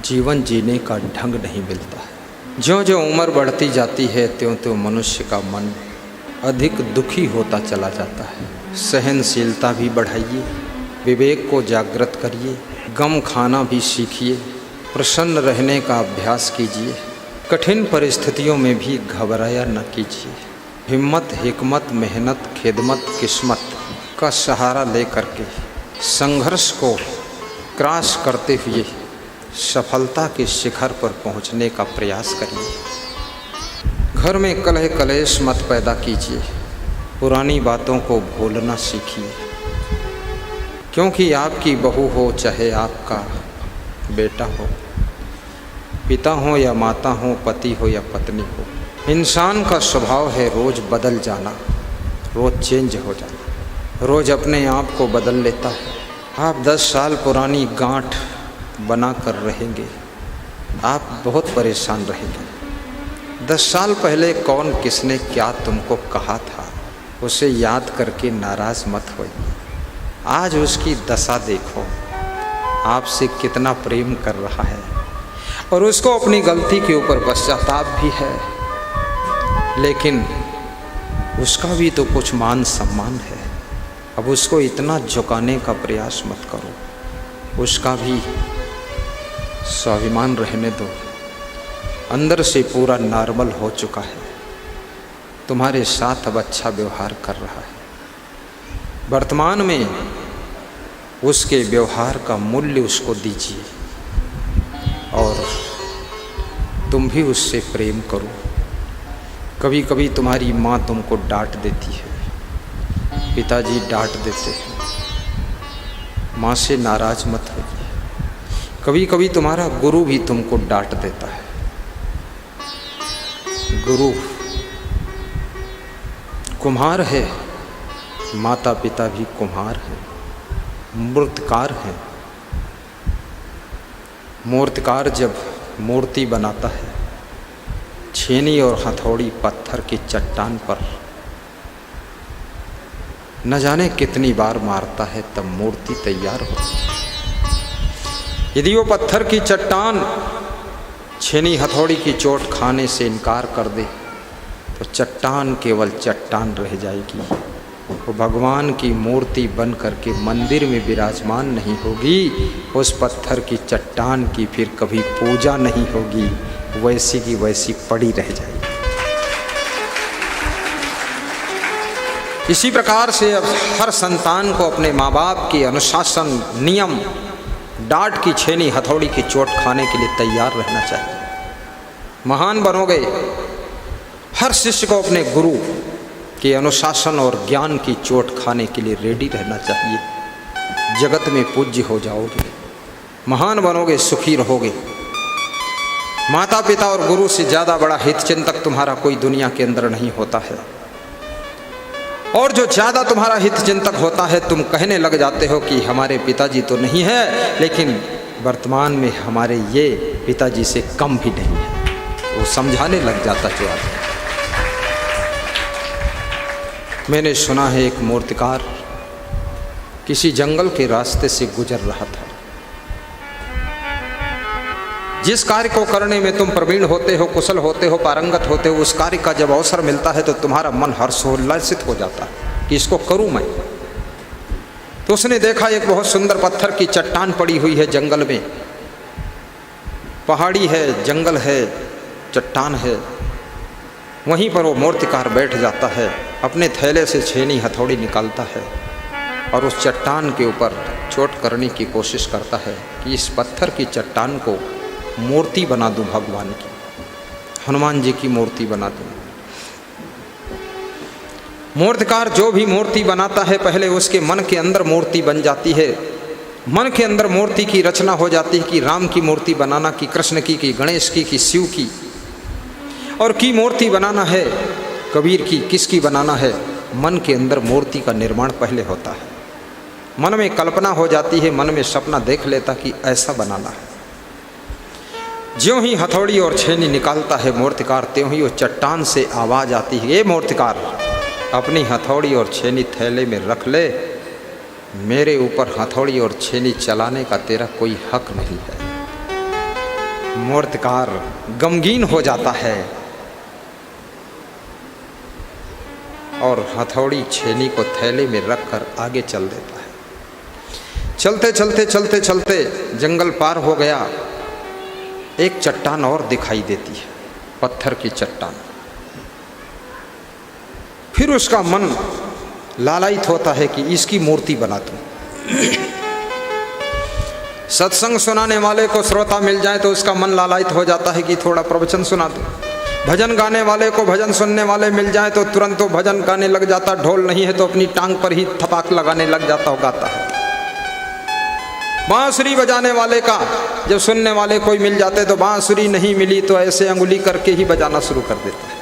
जीवन जीने का ढंग नहीं मिलता है। ज्यों-ज्यों उम्र बढ़ती जाती है त्यों-त्यों मनुष्य का मन अधिक दुखी होता चला जाता है। सहनशीलता भी बढ़ाइए, विवेक को जागृत करिए, गम खाना भी सीखिए, प्रसन्न रहने का अभ्यास कीजिए, कठिन परिस्थितियों में भी घबराया न कीजिए। हिम्मत, हिकमत, मेहनत, खिदमत, किस्मत का सहारा लेकर के संघर्ष को क्रॉस करते हुए सफलता के शिखर पर पहुंचने का प्रयास करिए। घर में कलह कलेश मत पैदा कीजिए, पुरानी बातों को भूलना सीखिए, क्योंकि आपकी बहू हो चाहे आपका बेटा हो, पिता हो या माता हो, पति हो या पत्नी हो, इंसान का स्वभाव है रोज़ बदल जाना, रोज़ चेंज हो जाना, रोज़ अपने आप को बदल लेता है। आप 10 साल पुरानी गांठ बना कर रहेंगे, आप बहुत परेशान रहेंगे। 10 साल पहले कौन किसने क्या तुमको कहा था, उसे याद करके नाराज़ मत होइए। आज उसकी दशा देखो, आपसे कितना प्रेम कर रहा है और उसको अपनी गलती के ऊपर पश्चाताप भी है, लेकिन उसका भी तो कुछ मान सम्मान है। अब उसको इतना झुकाने का प्रयास मत करो, उसका भी स्वाभिमान रहने दो। अंदर से पूरा नॉर्मल हो चुका है, तुम्हारे साथ अब अच्छा व्यवहार कर रहा है। वर्तमान में उसके व्यवहार का मूल्य उसको दीजिए और तुम भी उससे प्रेम करो। कभी कभी तुम्हारी माँ तुमको डांट देती है, पिताजी डांट देते हैं, माँ से नाराज मत होइए। कभी कभी तुम्हारा गुरु भी तुमको डांट देता है। गुरु कुम्हार है, माता पिता भी कुम्हार हैं, मूर्तिकार हैं। मूर्तिकार जब मूर्ति बनाता है, छेनी और हथौड़ी पत्थर की चट्टान पर न जाने कितनी बार मारता है, तब मूर्ति तैयार होती है। यदि वो पत्थर की चट्टान छेनी हथौड़ी की चोट खाने से इनकार कर दे तो चट्टान केवल चट्टान रह जाएगी। वो भगवान की मूर्ति बन करके मंदिर में विराजमान नहीं होगी, उस पत्थर की चट्टान की फिर कभी पूजा नहीं होगी, वैसी की वैसी पड़ी रह जाएगी। इसी प्रकार से अब हर संतान को अपने माँ बाप के अनुशासन, नियम, डांट की छेनी हथौड़ी की चोट खाने के लिए तैयार रहना चाहिए। महान बनोगे, हर शिष्य को अपने गुरु के अनुशासन और ज्ञान की चोट खाने के लिए रेडी रहना चाहिए। जगत में पूज्य हो जाओगे, महान बनोगे, सुखी रहोगे। माता पिता और गुरु से ज़्यादा बड़ा हितचिंतक तुम्हारा कोई दुनिया के अंदर नहीं होता है। और जो ज़्यादा तुम्हारा हितचिंतक होता है, तुम कहने लग जाते हो कि हमारे पिताजी तो नहीं है, लेकिन वर्तमान में हमारे ये पिताजी से कम भी नहीं है, वो समझाने लग जाता जो आदमी। मैंने सुना है एक मूर्तिकार किसी जंगल के रास्ते से गुजर रहा था। जिस कार्य को करने में तुम प्रवीण होते हो, कुशल होते हो, पारंगत होते हो, उस कार्य का जब अवसर मिलता है तो तुम्हारा मन हर्षोल्लासित हो जाता है कि इसको करूं मैं। तो उसने देखा एक बहुत सुंदर पत्थर की चट्टान पड़ी हुई है जंगल में, पहाड़ी है, जंगल है, चट्टान है। वहीं पर वो मूर्तिकार बैठ जाता है, अपने थैले से छेनी हथौड़ी निकालता है और उस चट्टान के ऊपर चोट करने की कोशिश करता है कि इस पत्थर की चट्टान को मूर्ति बना दूं, भगवान की, हनुमान जी की मूर्ति बना दूं। मूर्तिकार जो भी मूर्ति बनाता है, पहले उसके मन के अंदर मूर्ति बन जाती है। मन के अंदर मूर्ति की रचना हो जाती है कि राम की मूर्ति बनाना, कि कृष्ण की गणेश की शिव की, और की मूर्ति बनाना है कबीर की, किसकी बनाना है। मन के अंदर मूर्ति का निर्माण पहले होता है, मन में कल्पना हो जाती है, मन में सपना देख लेता कि ऐसा बनाना है। ज्यों ही हथौड़ी और छेनी निकालता है मूर्तिकार, त्यों ही वो चट्टान से आवाज़ आती है, ये मूर्तिकार अपनी हथौड़ी और छेनी थैले में रख ले, मेरे ऊपर हथौड़ी और छेनी चलाने का तेरा कोई हक नहीं है। मूर्तिकार गमगीन हो जाता है और हथौड़ी छेनी को थैले में रखकर आगे चल देता है। चलते चलते चलते चलते जंगल पार हो गया, एक चट्टान और दिखाई देती है, पत्थर की चट्टान। फिर उसका मन लालायित होता है कि इसकी मूर्ति बना दूं। सत्संग सुनाने वाले को श्रोता मिल जाए तो उसका मन लालायित हो जाता है कि थोड़ा प्रवचन सुना दूं। भजन गाने वाले को भजन सुनने वाले मिल जाए तो तुरंत वो भजन गाने लग जाता, ढोल नहीं है तो अपनी टांग पर ही थपाक लगाने लग जाता, गाता है। बांसुरी बजाने वाले का जब सुनने वाले कोई मिल जाते तो बांसुरी नहीं मिली तो ऐसे अंगुली करके ही बजाना शुरू कर देता है।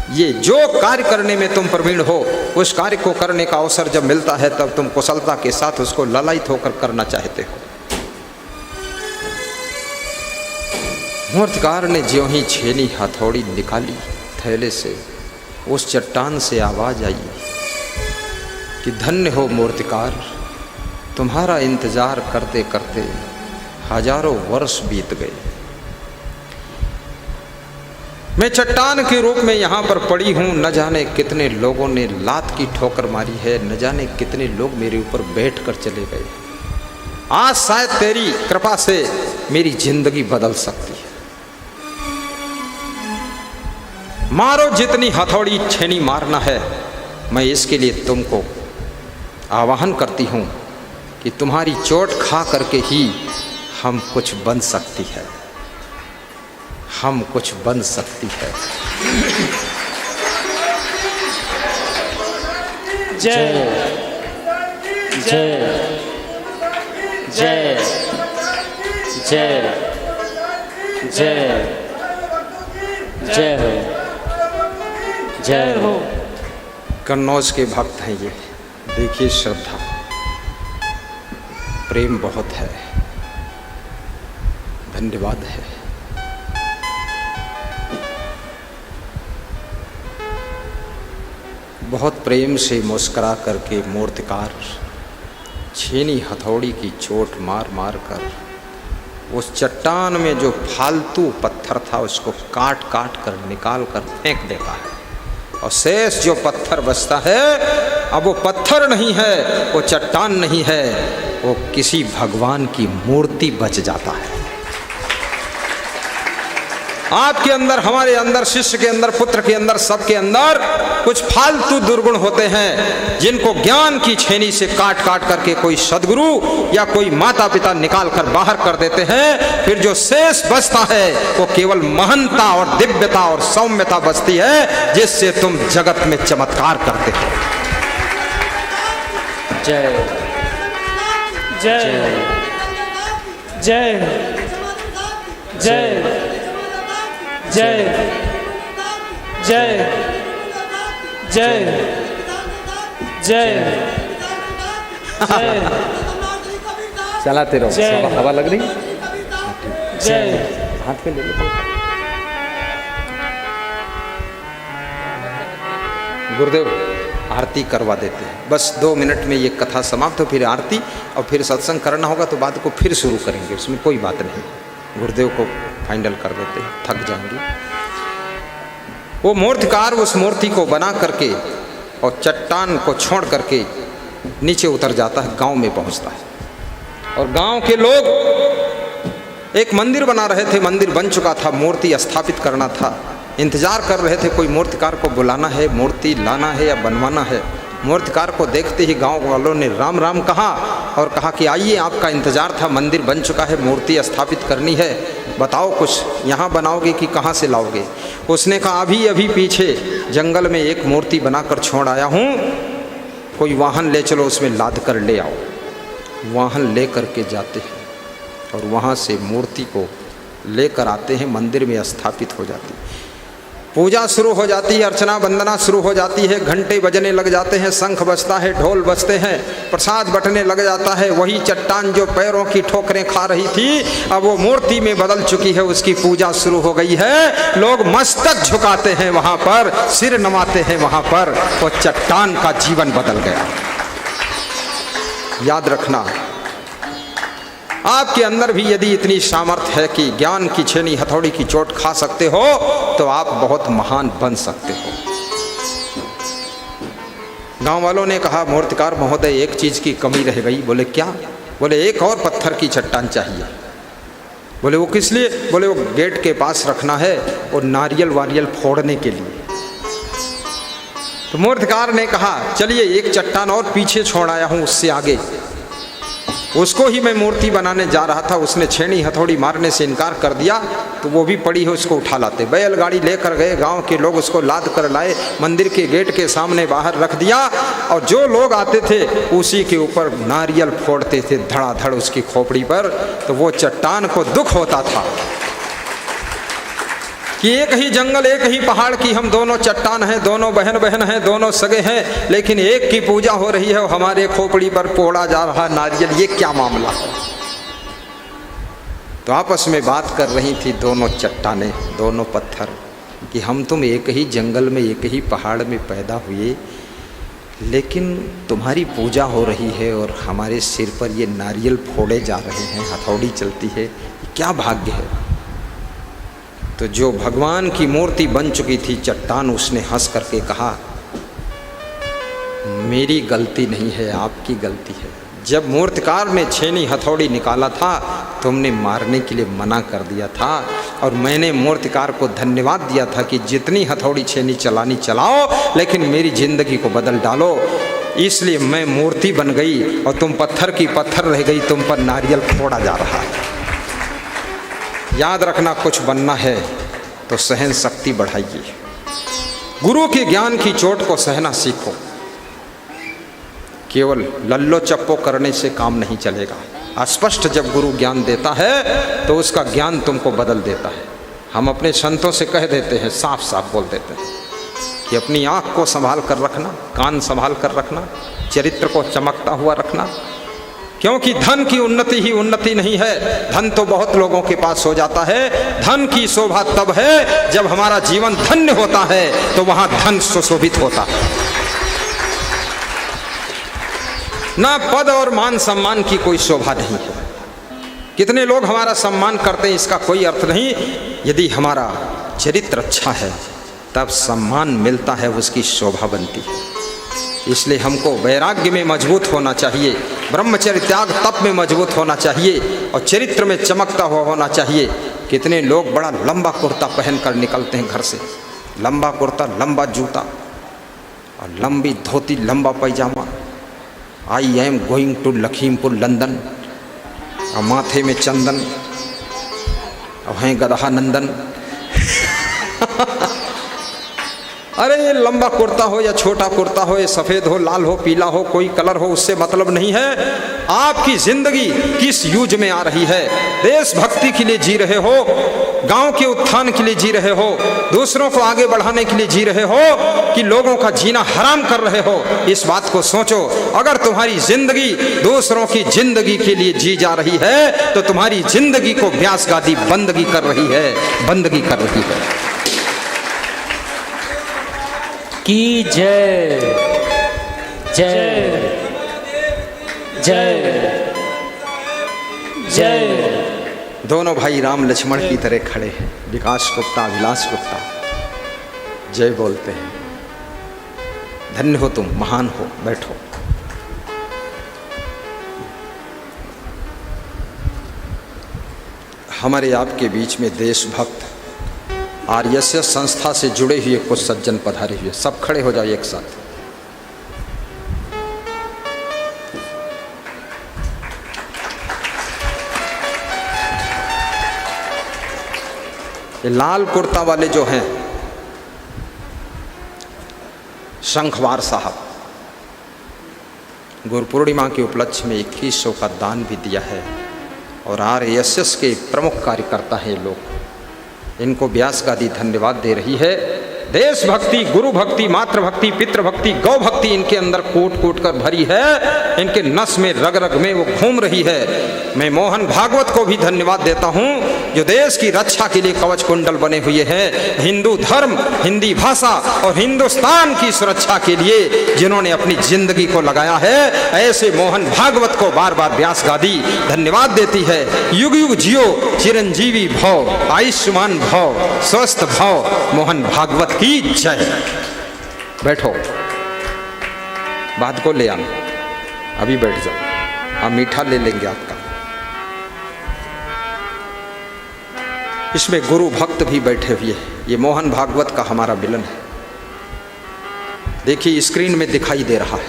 ये जो कार्य करने में तुम प्रवीण हो, उस कार्य को करने का अवसर जब मिलता है तब तुम कुशलता के साथ उसको ललायित होकर करना चाहते हो। मूर्तिकार ने ज्यों ही छेनी हथौड़ी निकाली थैले से, उस चट्टान से आवाज आई कि धन्य हो मूर्तिकार, तुम्हारा इंतजार करते करते हजारों वर्ष बीत गए। मैं चट्टान के रूप में यहाँ पर पड़ी हूँ, न जाने कितने लोगों ने लात की ठोकर मारी है, न जाने कितने लोग मेरे ऊपर बैठ कर चले गए। आज शायद तेरी कृपा से मेरी जिंदगी बदल सकती है। मारो जितनी हथौड़ी छेनी मारना है, मैं इसके लिए तुमको आवाहन करती हूँ कि तुम्हारी चोट खा करके ही हम कुछ बन सकती है, हम कुछ बन सकती है। जय जय जय जय जय जय हो, जय हो। कन्नौज के भक्त हैं ये, देखिए श्रद्धा, प्रेम बहुत है, धन्यवाद है। बहुत प्रेम से मुस्करा करके मूर्तिकार छेनी हथौड़ी की चोट मार मार कर उस चट्टान में जो फालतू पत्थर था उसको काट काट कर निकाल कर फेंक देता है, और शेष जो पत्थर बचता है अब वो पत्थर नहीं है, वो चट्टान नहीं है, वो किसी भगवान की मूर्ति बच जाता है। आपके अंदर, हमारे अंदर, शिष्य के अंदर, पुत्र के अंदर, सबके अंदर कुछ फालतू दुर्गुण होते हैं जिनको ज्ञान की छेनी से काट काट करके कोई सदगुरु या कोई माता पिता निकाल कर बाहर कर देते हैं। फिर जो शेष बचता है वो केवल महंता और दिव्यता और सौम्यता बचती है, जिससे तुम जगत में चमत्कार करते हो। जय जय जय जय जय जय जय जय जय। चलाते रहो, हवा लग रही। जय हाथ पे ले लो। गुरुदेव आरती करवा देते हैं, बस 2 मिनट में ये कथा समाप्त हो, फिर आरती और फिर सत्संग करना होगा तो बात को फिर शुरू करेंगे, उसमें कोई बात नहीं। गुरुदेव को फाइनल कर देते हैं, थक जाएंगे। वो मूर्तिकार उस मूर्ति को बना करके और चट्टान को छोड़ करके नीचे उतर जाता है, गांव में पहुंचता है। और गांव के लोग एक मंदिर बना रहे थे, मंदिर बन चुका था, मूर्ति स्थापित करना था, इंतजार कर रहे थे कोई मूर्तिकार को बुलाना है, मूर्ति लाना है या बनवाना है। मूर्तिकार को देखते ही गांव वालों ने राम राम कहा और कहा कि आइए, आपका इंतजार था, मंदिर बन चुका है, मूर्ति स्थापित करनी है, बताओ कुछ यहाँ बनाओगे कि कहाँ से लाओगे। उसने कहा अभी अभी पीछे जंगल में एक मूर्ति बनाकर छोड़ आया हूँ, कोई वाहन ले चलो, उसमें लाद कर ले आओ। वाहन ले कर के जाते हैं और वहाँ से मूर्ति को लेकर आते हैं, मंदिर में स्थापित हो जाती है। पूजा शुरू हो जाती है, अर्चना वंदना शुरू हो जाती है, घंटे बजने लग जाते हैं, शंख बजता है, ढोल बजते हैं, प्रसाद बटने लग जाता है। वही चट्टान जो पैरों की ठोकरें खा रही थी अब वो मूर्ति में बदल चुकी है, उसकी पूजा शुरू हो गई है। लोग मस्तक झुकाते हैं वहाँ पर, सिर नवाते हैं वहाँ पर, वो चट्टान का जीवन बदल गया। याद रखना, आपके अंदर भी यदि इतनी सामर्थ्य है कि ज्ञान की छेनी हथौड़ी की चोट खा सकते हो तो आप बहुत महान बन सकते हो। गांव वालों ने कहा मूर्तिकार महोदय एक चीज की कमी रह गई। बोले क्या? बोले एक और पत्थर की चट्टान चाहिए। बोले वो किस लिए? बोले वो गेट के पास रखना है और नारियल वारियल फोड़ने के लिए। तो मूर्तिकार ने कहा चलिए एक चट्टान और पीछे छोड़ आया हूं, उससे आगे उसको ही मैं मूर्ति बनाने जा रहा था। उसने छेनी हथौड़ी मारने से इनकार कर दिया तो वो भी पड़ी है, उसको उठा लाते। बैलगाड़ी लेकर गए, गांव के लोग उसको लाद कर लाए, मंदिर के गेट के सामने बाहर रख दिया और जो लोग आते थे उसी के ऊपर नारियल फोड़ते थे धड़ाधड़ उसकी खोपड़ी पर। तो वो चट्टान को दुख होता था कि एक ही जंगल एक ही पहाड़ की हम दोनों चट्टान हैं, दोनों बहन बहन हैं, दोनों सगे हैं, लेकिन एक की पूजा हो रही है और हमारे खोपड़ी पर फोड़ा जा रहा नारियल, ये क्या मामला है? तो आपस में बात कर रही थी दोनों चट्टानें, दोनों पत्थर कि हम तुम एक ही जंगल में एक ही पहाड़ में पैदा हुए, लेकिन तुम्हारी पूजा हो रही है और हमारे सिर पर ये नारियल फोड़े जा रहे हैं, हथौड़ी चलती है, क्या भाग्य है। तो जो भगवान की मूर्ति बन चुकी थी चट्टान, उसने हंस करके कहा मेरी गलती नहीं है, आपकी गलती है। जब मूर्तिकार ने छेनी हथौड़ी निकाला था तुमने मारने के लिए मना कर दिया था और मैंने मूर्तिकार को धन्यवाद दिया था कि जितनी हथौड़ी छेनी चलानी चलाओ, लेकिन मेरी जिंदगी को बदल डालो। इसलिए मैं मूर्ति बन गई और तुम पत्थर की पत्थर रह गई, तुम पर नारियल फोड़ा जा रहा है। याद रखना, कुछ बनना है तो सहन शक्ति बढ़ाइए। गुरु के ज्ञान की चोट को सहना सीखो। केवल लल्लो चप्पो करने से काम नहीं चलेगा। स्पष्ट जब गुरु ज्ञान देता है तो उसका ज्ञान तुमको बदल देता है। हम अपने संतों से कह देते हैं, साफ साफ बोल देते हैं कि अपनी आँख को संभाल कर रखना, कान संभाल कर रखना, चरित्र को चमकता हुआ रखना, क्योंकि धन की उन्नति ही उन्नति नहीं है। धन तो बहुत लोगों के पास हो जाता है। धन की शोभा तब है जब हमारा जीवन धन्य होता है, तो वहां धन सुशोभित होता है। ना पद और मान सम्मान की कोई शोभा नहीं है। कितने लोग हमारा सम्मान करते हैं इसका कोई अर्थ नहीं। यदि हमारा चरित्र अच्छा है तब सम्मान मिलता है, उसकी शोभा बनती है। इसलिए हमको वैराग्य में मजबूत होना चाहिए, ब्रह्मचर्य त्याग तप में मजबूत होना चाहिए और चरित्र में चमकता हुआ होना चाहिए। कितने लोग बड़ा लंबा कुर्ता पहन कर निकलते हैं घर से, लंबा कुर्ता, लंबा जूता और लंबी धोती, लंबा पैजामा। I am going to Lakhimpur London, और माथे में चंदन और हैं गदहा नंदन। अरे ये लंबा कुर्ता हो या छोटा कुर्ता हो, ये सफ़ेद हो, लाल हो, पीला हो, कोई कलर हो, उससे मतलब नहीं है। आपकी जिंदगी किस युग में आ रही है? देशभक्ति के लिए जी रहे हो, गांव के उत्थान के लिए जी रहे हो, दूसरों को आगे बढ़ाने के लिए जी रहे हो, कि लोगों का जीना हराम कर रहे हो? इस बात को सोचो। अगर तुम्हारी जिंदगी दूसरों की जिंदगी के लिए जी जा रही है तो तुम्हारी जिंदगी को व्यास गादी बंदगी कर रही है, बंदगी कर रही है। की जय जय जय जय। दोनों भाई राम लक्ष्मण की तरह खड़े हैं। विकास गुप्ता, अभिलाष गुप्ता जय बोलते हैं। धन्य हो तुम, महान हो, बैठो। हमारे आपके बीच में देशभक्त आरएसएस संस्था से जुड़े हुए कुछ सज्जन पधारे हुए। सब खड़े हो जाओ एक साथ। ये लाल कुर्ता वाले जो हैं, शंखवार साहब, गुरु पूर्णिमा के उपलक्ष्य में 2100 का दान भी दिया है और आरएसएस के प्रमुख कार्यकर्ता हैं लोग। इनको व्यास गादी धन्यवाद दे रही है। देशभक्ति, गुरु भक्ति, मातृभक्ति, पितृभक्ति, गौ भक्ति इनके अंदर कूट कूट कर भरी है, इनके नस में, रग रग में वो घूम रही है। मैं मोहन भागवत को भी धन्यवाद देता हूँ जो देश की रक्षा के लिए कवच कुंडल बने हुए हैं, हिंदू धर्म, हिंदी भाषा और हिंदुस्तान की सुरक्षा के लिए जिन्होंने अपनी जिंदगी को लगाया है, ऐसे मोहन भागवत को बार बार व्यास गादी धन्यवाद देती है। युग युग जियो चिरंजीवी भव, आयुष्मान भव, स्वस्थ भव, मोहन भागवत की जय। बैठो, बात को ले आना, अभी बैठ जाओ, हम मीठा ले लेंगे आपका। इसमें गुरु भक्त भी बैठे हुए हैं। ये मोहन भागवत का हमारा मिलन है। देखिए स्क्रीन में दिखाई दे रहा है।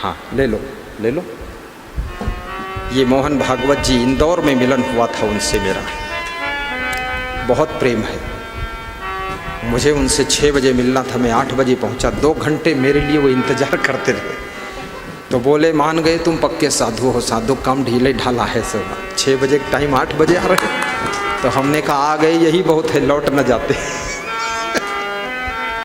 हाँ ले लो, ले लो। ये मोहन भागवत जी, इंदौर में मिलन हुआ था उनसे मेरा, बहुत प्रेम है। मुझे उनसे 6 बजे मिलना था, मैं 8 बजे पहुंचा। 2 घंटे मेरे लिए वो इंतजार करते रहे। तो बोले मान गए तुम पक्के साधु हो, साधु काम ढीले ढाला है सब। 6 बजे टाइम 8 बजे आ रहे, तो हमने कहा आ गए, यही बहुत है, लौट न जाते।